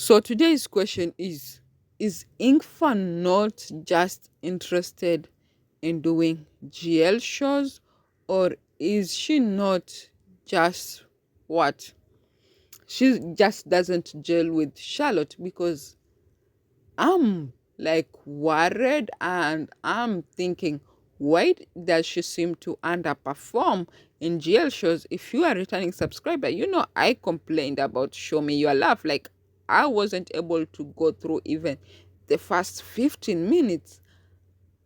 So today's question is Engfa not just interested in doing GL shows, or is she not just what? She just doesn't gel with Charlotte, because I'm like worried and I'm thinking, why does she seem to underperform in GL shows? If you are a returning subscriber, I complained about Show Me Your Love. Like, I wasn't able to go through even the first 15 minutes.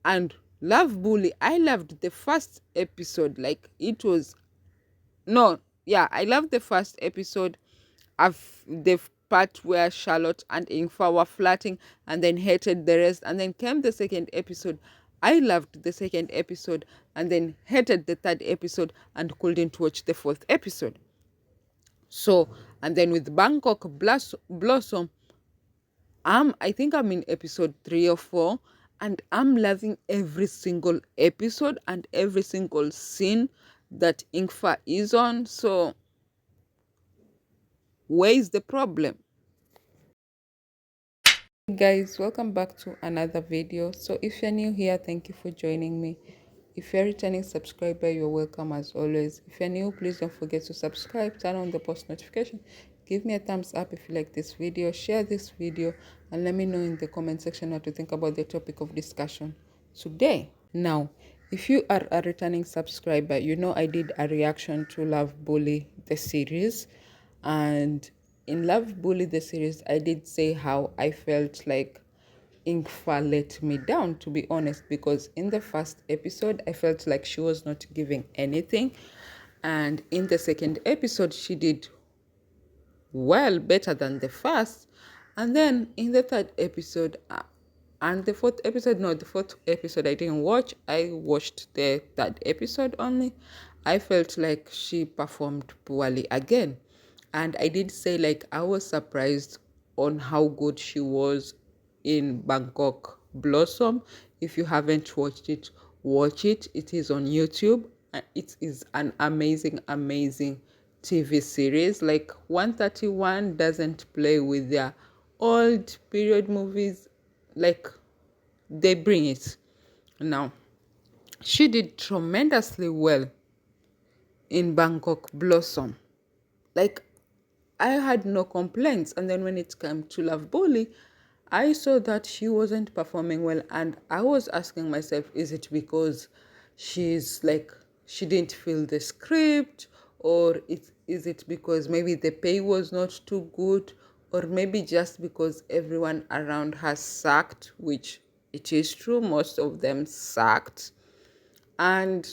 And Love Bully, I loved the first episode. Like, it was no, yeah, I love the first episode of the part where Charlotte and Ingfa were flirting and then hated the rest. And then came the second episode. I loved the second episode and then hated the third episode and couldn't watch the fourth episode. So, and then with Bangkok Blossom, I think I'm in episode 3 or 4, and I'm loving every single episode and every single scene that Ingfa is on. So where is the problem? Hey guys, welcome back to another video. So if you're new here, thank you for joining me. If you're a returning subscriber, you're welcome as always. If you're new, please don't forget to subscribe, turn on the post notification, give me a thumbs up if you like this video, share this video, and let me know in the comment section what you think about the topic of discussion today. Now, if you are a returning subscriber, I did a reaction to Love Bully the series, and in Love Bully the series, I did say how I felt like Ingfa let me down, to be honest, because in the first episode, I felt like she was not giving anything. And in the second episode, she did well, better than the first. And then in the third episode, and the fourth episode, no, the fourth episode I didn't watch. I watched the third episode only. I felt like she performed poorly again. And I did say, like, I was surprised on how good she was in Bangkok Blossom. If you haven't watched it, watch it. It is on YouTube. It is an amazing, amazing TV series. Like, 131 doesn't play with their old period movies. Like, they bring it. Now, she did tremendously well in Bangkok Blossom. Like, I had no complaints. And then when it came to Love Bully, I saw that she wasn't performing well. And I was asking myself, is it because she didn't feel the script? Or is it because maybe the pay was not too good? Or maybe just because everyone around her sucked, which it is true, most of them sucked. And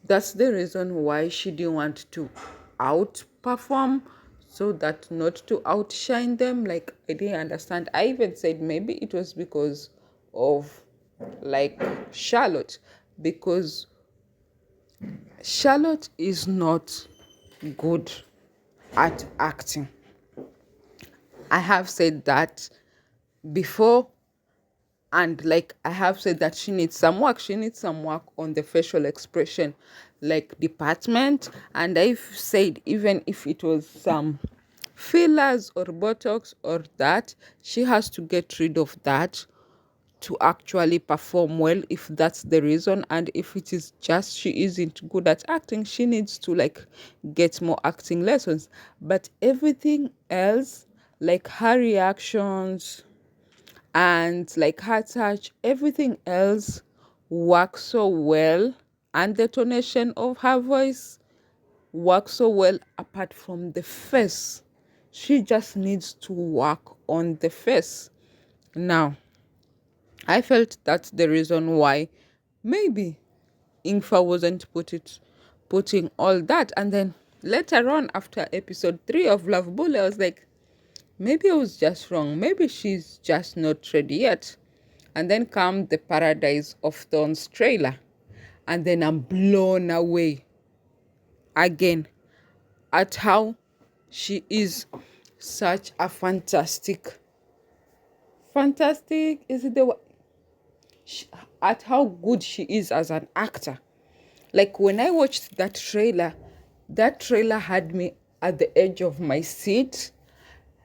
that's the reason why she didn't want to outperform, so that not to outshine them. Like, I didn't understand. I even said maybe it was because of, like, Charlotte, because Charlotte is not good at acting. I have said that before. And, like, I have said that she needs some work. She needs some work on the facial expression, like, department. And I've said, even if it was some fillers or Botox or that, she has to get rid of that to actually perform well, if that's the reason. And if it is just she isn't good at acting, she needs to, like, get more acting lessons. But everything else, like her reactions and, like, her touch, everything else works so well, and the tonation of her voice works so well. Apart from the face, she just needs to work on the face. Now, I felt that's the reason why maybe Ingfa wasn't putting all that. And then later on, after episode 3 of Love Bully, I was like, maybe I was just wrong. Maybe she's just not ready yet. And then come the Paradise of Thorns trailer. And then I'm blown away again at how she is such a fantastic, is it the word? At how good she is as an actor. Like, when I watched that trailer had me at the edge of my seat.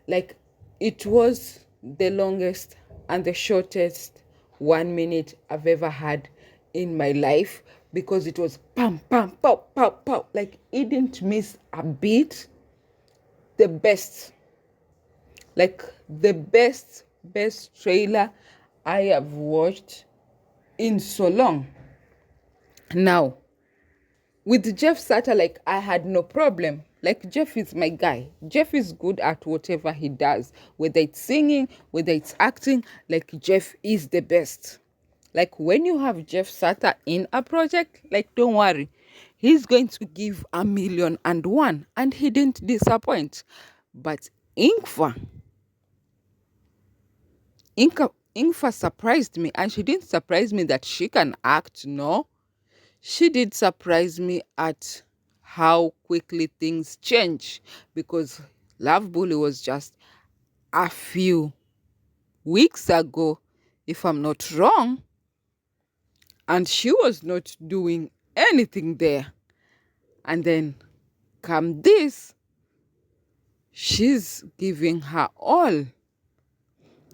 Like, it was the longest and the shortest 1 minute I've ever had in my life, because it was pam pam pow pow pow, like it didn't miss a beat. The best, like the best trailer I have watched in so long. Now, with Jeff Sutter, like, I had no problem. Like, Jeff is my guy. Jeff is good at whatever he does, whether it's singing, whether it's acting. Like, Jeff is the best. Like, when you have Jeff Sutter in a project, like, don't worry, he's going to give 1,000,001, and he didn't disappoint. But Engfa surprised me, and she didn't surprise me that she can act, no. She did surprise me at how quickly things change, because Love Bully was just a few weeks ago, if I'm not wrong, and she was not doing anything there. And then come this, she's giving her all.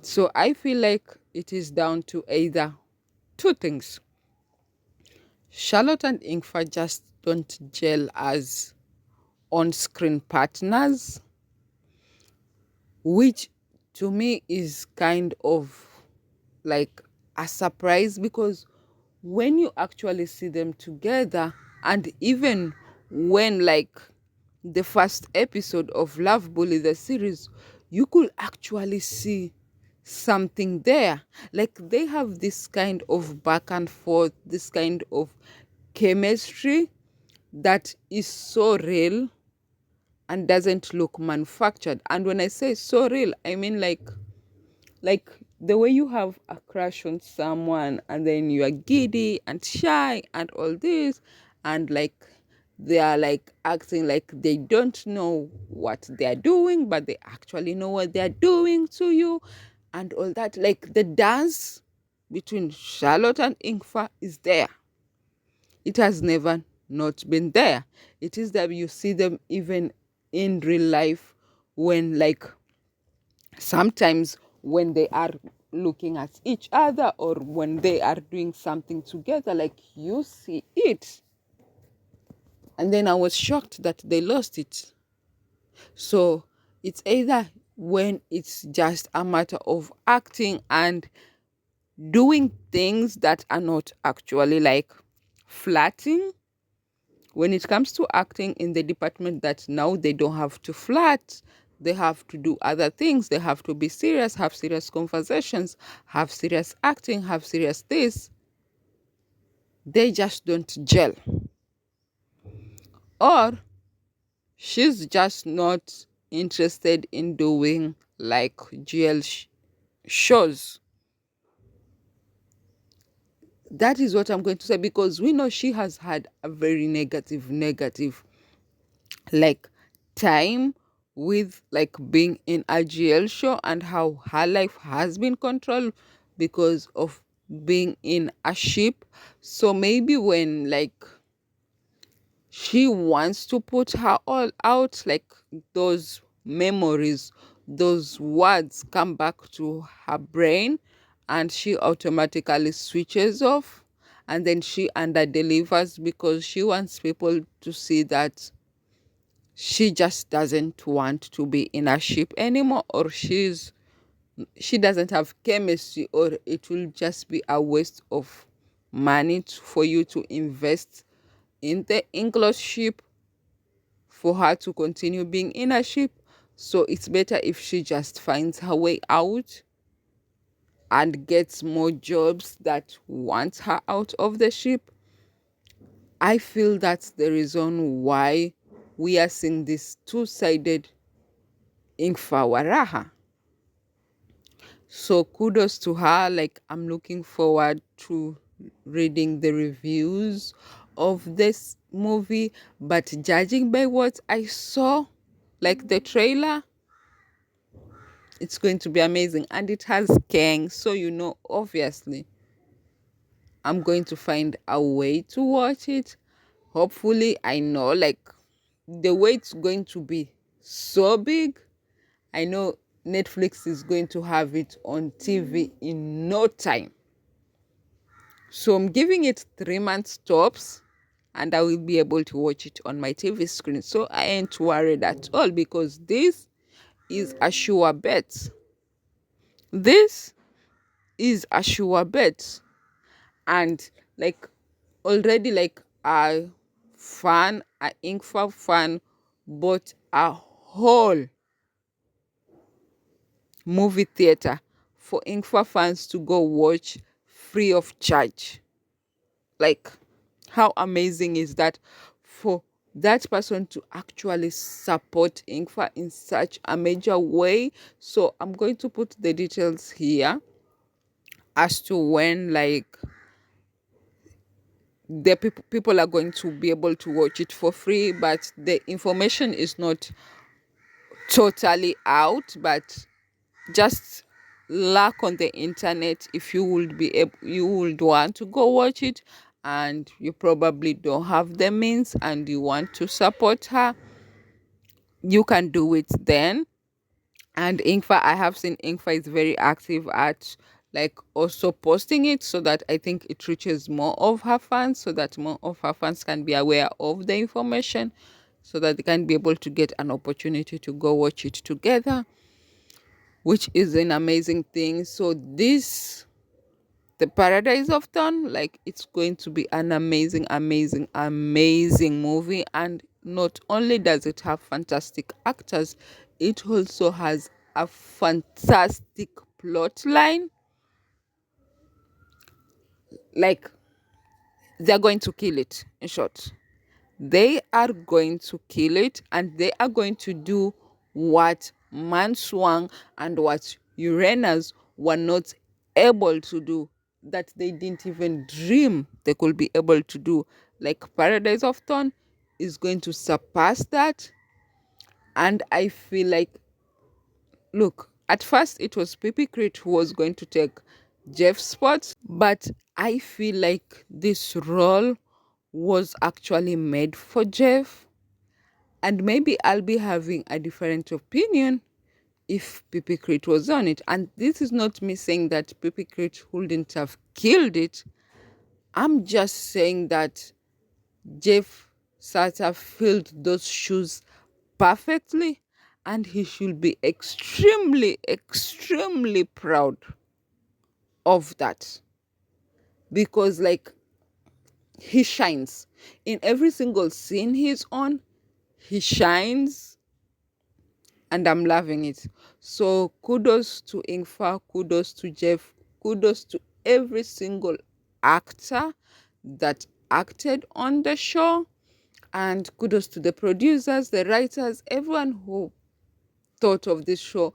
So I feel like it is down to either two things. Charlotte and Engfa just don't gel as on-screen partners, which to me is kind of like a surprise, because when you actually see them together, and even when, like, the first episode of Love Bully, the series, you could actually see something there. Like, they have this kind of back and forth, this kind of chemistry that is so real and doesn't look manufactured. And when I say so real, I mean like the way you have a crush on someone, and then you are giddy and shy and all this, and like they are like acting like they don't know what they are doing, but they actually know what they are doing to you, and all that. Like, the dance between Charlotte and Engfa is there. It has never not been there. It is that you see them even in real life, when, like, sometimes when they are looking at each other, or when they are doing something together, like, you see it. And then I was shocked that they lost it. So it's either when it's just a matter of acting and doing things that are not actually like flirting. When it comes to acting in the department, that now they don't have to flirt, they have to do other things, they have to be serious, have serious conversations, have serious acting, have serious this, they just don't gel. Or she's just not interested in doing like GL shows. That is what I'm going to say, because we know she has had a very negative like time with like being in a GL show, and how her life has been controlled because of being in a ship. So maybe when, like, she wants to put her all out, like, those memories, those words come back to her brain, and she automatically switches off, and then she under delivers, because she wants people to see that she just doesn't want to be in a ship anymore, or she doesn't have chemistry, or it will just be a waste of money for you to invest in the Englot ship for her to continue being in a ship. So it's better if she just finds her way out and gets more jobs that want her out of the ship. I feel that's the reason why we are seeing this two-sided Engfa Waraha. So kudos to her. Like, I'm looking forward to reading the reviews of this movie. But judging by what I saw, like the trailer, it's going to be amazing. And it has Kang. So, obviously, I'm going to find a way to watch it. Hopefully, I know, like, the way it's going to be so big, I know Netflix is going to have it on TV in no time. So I'm giving it 3 months tops, and I will be able to watch it on my TV screen. So I ain't worried at all, because this is a sure bet. This is a sure bet. And like, already, like, a Engfa fan bought a whole movie theater for Engfa fans to go watch free of charge. Like, how amazing is that, for that person to actually support Engfa in such a major way? So I'm going to put the details here as to when, like, the people are going to be able to watch it for free, but the information is not totally out. But just look on the internet if you would be able, you would want to go watch it, and you probably don't have the means and you want to support her, you can do it then. And Engfa, I have seen Engfa is very active at, like, also posting it, so that I think it reaches more of her fans, so that more of her fans can be aware of the information, so that they can be able to get an opportunity to go watch it together, which is an amazing thing. So this, the Paradise of Dawn, like, it's going to be an amazing, amazing, amazing movie. And not only does it have fantastic actors, it also has a fantastic plot line. Like, they're going to kill it, in short. They are going to kill it, and they are going to do what Manswang and what Uranus were not able to do, that they didn't even dream they could be able to do. Like, Paradise of Dawn is going to surpass that. And I feel like, look, at first it was Pipi Crit who was going to take Jeff's spot, but I feel like this role was actually made for Jeff. And maybe I'll be having a different opinion if Pipi Crit was on it. And this is not me saying that Pipi Crit wouldn't have killed it. I'm just saying that Jeff Sata filled those shoes perfectly, and he should be extremely, extremely proud of that. Because, like, he shines in every single scene he's on. He shines, and I'm loving it. So kudos to Engfa, kudos to Jeff, kudos to every single actor that acted on the show, and kudos to the producers, the writers, everyone who thought of this show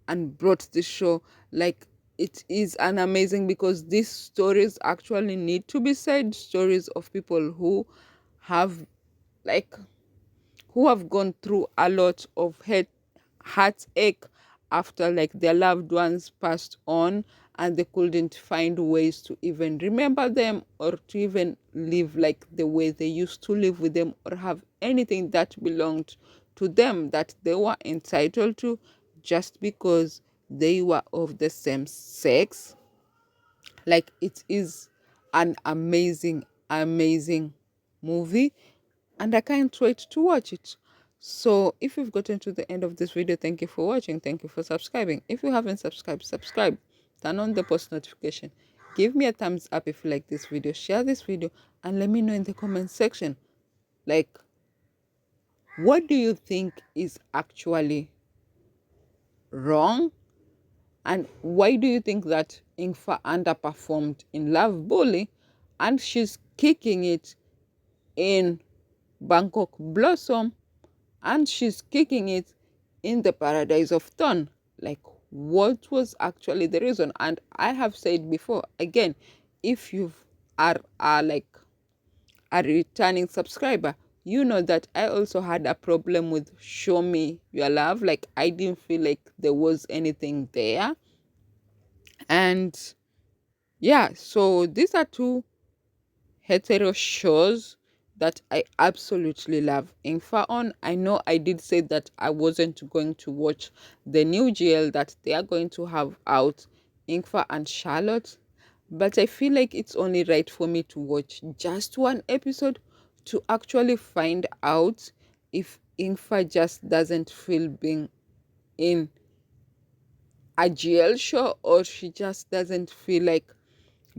and brought this show. Like, it is an amazing, because these stories actually need to be said, stories of people who have, like, who have gone through a lot of heartache after, like, their loved ones passed on, and they couldn't find ways to even remember them, or to even live like the way they used to live with them, or have anything that belonged to them that they were entitled to, just because they were of the same sex. Like, it is an amazing, amazing movie, and I can't wait to watch it. So if you've gotten to the end of this video, thank you for watching. Thank you for subscribing. If you haven't subscribed, subscribe. Turn on the post notification. Give me a thumbs up if you like this video. Share this video, and let me know in the comment section, like, what do you think is actually wrong? And why do you think that Engfa underperformed in Love Bully, and she's kicking it in Bangkok Blossom, and she's kicking it in the Paradise of Dawn? Like, what was actually the reason? And I have said before, again, if you are like a returning subscriber, you know that I also had a problem with Show Me Your Love. Like, I didn't feel like there was anything there. And yeah, so these are two hetero shows that I absolutely love Engfa on. I know I did say that I wasn't going to watch the new GL that they are going to have out, Engfa and Charlotte, but I feel like it's only right for me to watch just one episode to actually find out if Engfa just doesn't feel being in a GL show, or she just doesn't feel like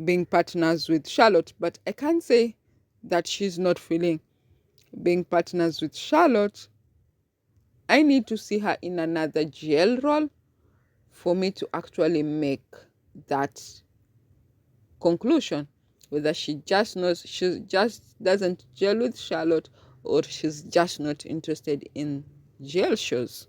being partners with Charlotte. But I can't say that she's not feeling being partners with Charlotte. I need to see her in another GL role for me to actually make that conclusion, whether she just doesn't gel with Charlotte, or she's just not interested in GL shows.